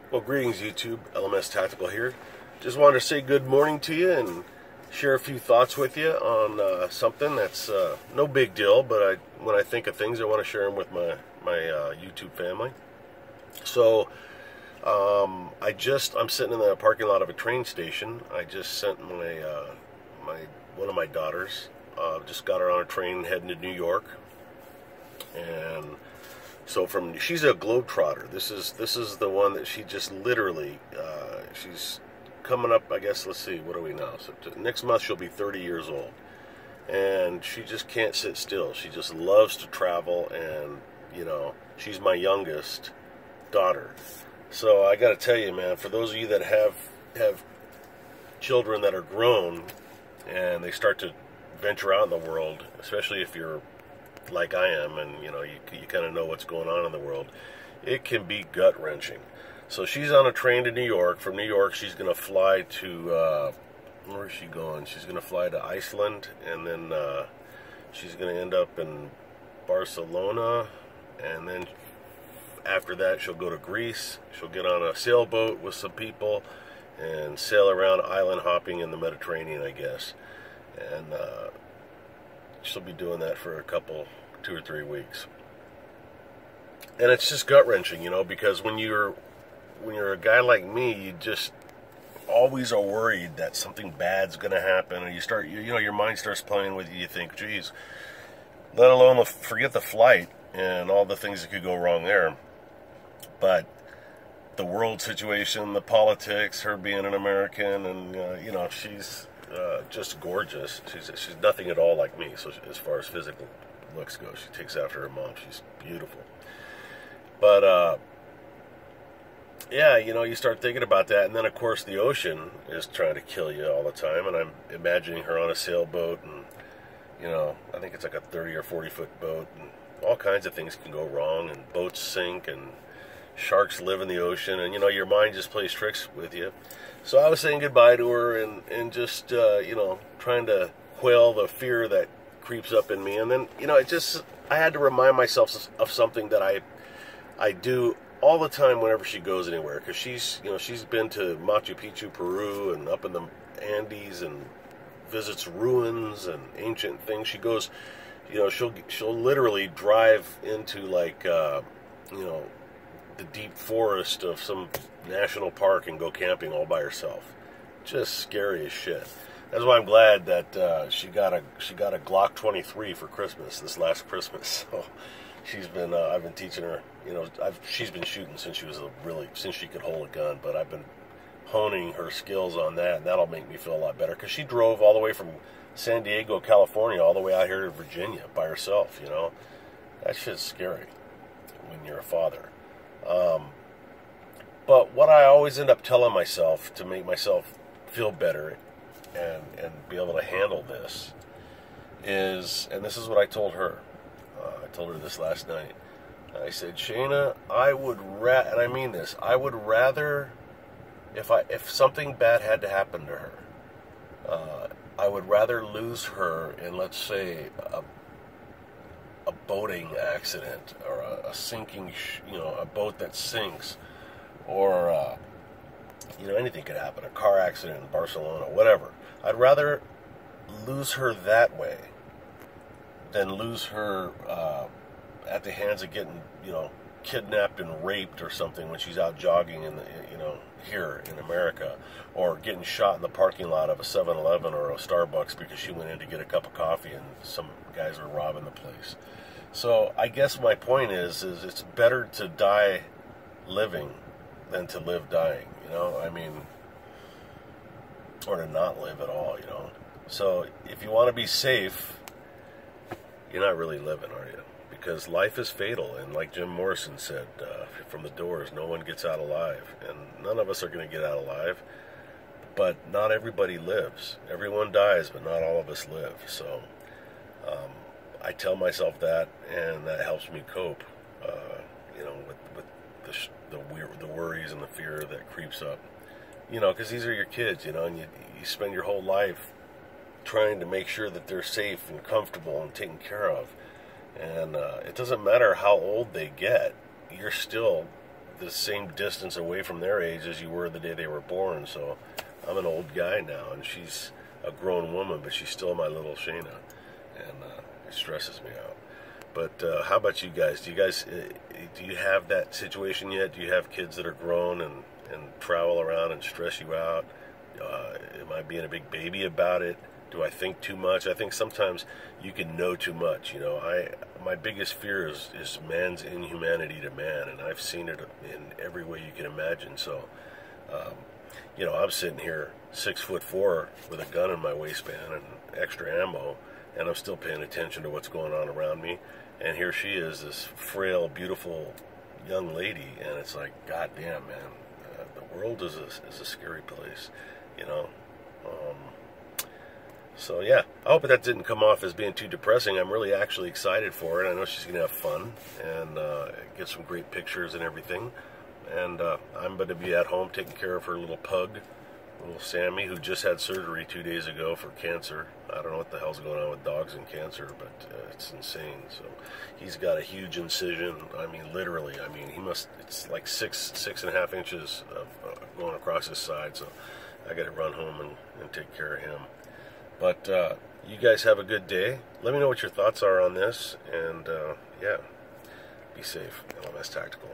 Well, greetings, YouTube. LMS Tactical here. Just wanted to say good morning to you and share a few thoughts with you on something that's no big deal, but when I think of things, I want to share them with my YouTube family. So, I'm sitting in the parking lot of a train station. I just sent one of my daughters. Just got her on a train heading to New York, and so she's a globetrotter. This is the one that she just literally, she's coming up, I guess, let's see, what are we now? So next month she'll be 30 years old. And she just can't sit still. She just loves to travel, and, she's my youngest daughter. So I got to tell you, man, for those of you that have children that are grown and they start to venture out in the world, especially if you're like I am, and you kind of know what's going on in the world, it can be gut-wrenching. So she's on a train to New York. From New York, she's going to fly to, where is she going? She's going to fly to Iceland, and then she's going to end up in Barcelona, and then after that, she'll go to Greece. She'll get on a sailboat with some people and sail around island hopping in the Mediterranean, I guess. And she'll be doing that for 2 or 3 weeks. And it's just gut-wrenching, because when you're a guy like me, you just always are worried that something bad's going to happen, and your mind starts playing with you. You think, geez, let alone forget the flight and all the things that could go wrong there. But the world situation, the politics, her being an American, and she's just gorgeous. She's nothing at all like me. So as far as physical looks go, she takes after her mom. She's beautiful. But yeah, you start thinking about that, and then of course the ocean is trying to kill you all the time. And I'm imagining her on a sailboat, and I think it's like a 30 or 40-foot boat, and all kinds of things can go wrong, and boats sink, and sharks live in the ocean, and your mind just plays tricks with you. So I was saying goodbye to her, and just trying to quell the fear that creeps up in me. And then I had to remind myself of something that I do all the time whenever she goes anywhere, because she's been to Machu Picchu, Peru, and up in the Andes, and visits ruins and ancient things. She goes, she'll literally drive into the deep forest of some national park and go camping all by herself. Just scary as shit. That's why I'm glad that she got a Glock 23 for Christmas this last Christmas. So I've been teaching her. She's been shooting since since she could hold a gun. But I've been honing her skills on that, and that'll make me feel a lot better. Because she drove all the way from San Diego, California, all the way out here to Virginia by herself. That shit's scary when you're a father. But what I always end up telling myself to make myself feel better and be able to handle this is, and this is what I told her. I told her this last night. I said, Shayna, and I mean this, I would rather, if something bad had to happen to her, I would rather lose her in, let's say, a boating accident, or a sinking, a boat that sinks, or anything could happen, a car accident in Barcelona, whatever. I'd rather lose her that way than lose her at the hands of getting kidnapped and raped or something when she's out jogging here in America, or getting shot in the parking lot of a 7-Eleven or a Starbucks because she went in to get a cup of coffee and some guys were robbing the place. So I guess my point is it's better to die living than to live dying, or to not live at all, So if you want to be safe, you're not really living, are you? Because life is fatal, and like Jim Morrison said from The Doors, no one gets out alive, and none of us are going to get out alive, but not everybody lives. Everyone dies, but not all of us live. So I tell myself that, and that helps me cope, with the worries and the fear that creeps up. Because these are your kids, and you spend your whole life trying to make sure that they're safe and comfortable and taken care of. And it doesn't matter how old they get, you're still the same distance away from their age as you were the day they were born. So I'm an old guy now, and she's a grown woman, but she's still my little Shayna, and it stresses me out. But how about you guys? Do you have that situation yet? Do you have kids that are grown and travel around and stress you out? Am I being a big baby about it? Do I think too much? I think sometimes you can know too much. You know, my biggest fear is man's inhumanity to man, and I've seen it in every way you can imagine. So, you know, I'm sitting here 6'4" with a gun in my waistband and extra ammo, and I'm still paying attention to what's going on around me. And here she is, this frail, beautiful young lady, and it's like, God damn, man, the world is a scary place, you know. So yeah, I hope that didn't come off as being too depressing. I'm really actually excited for it. I know she's going to have fun and get some great pictures and everything. And I'm going to be at home taking care of her little pug, little Sammy, who just had surgery 2 days ago for cancer. I don't know what the hell's going on with dogs and cancer, but it's insane. So he's got a huge incision. I mean, literally. I mean, it's like 6.5 inches of going across his side. So I got to run home and take care of him. But you guys have a good day. Let me know what your thoughts are on this. And yeah, be safe. LMS Tactical.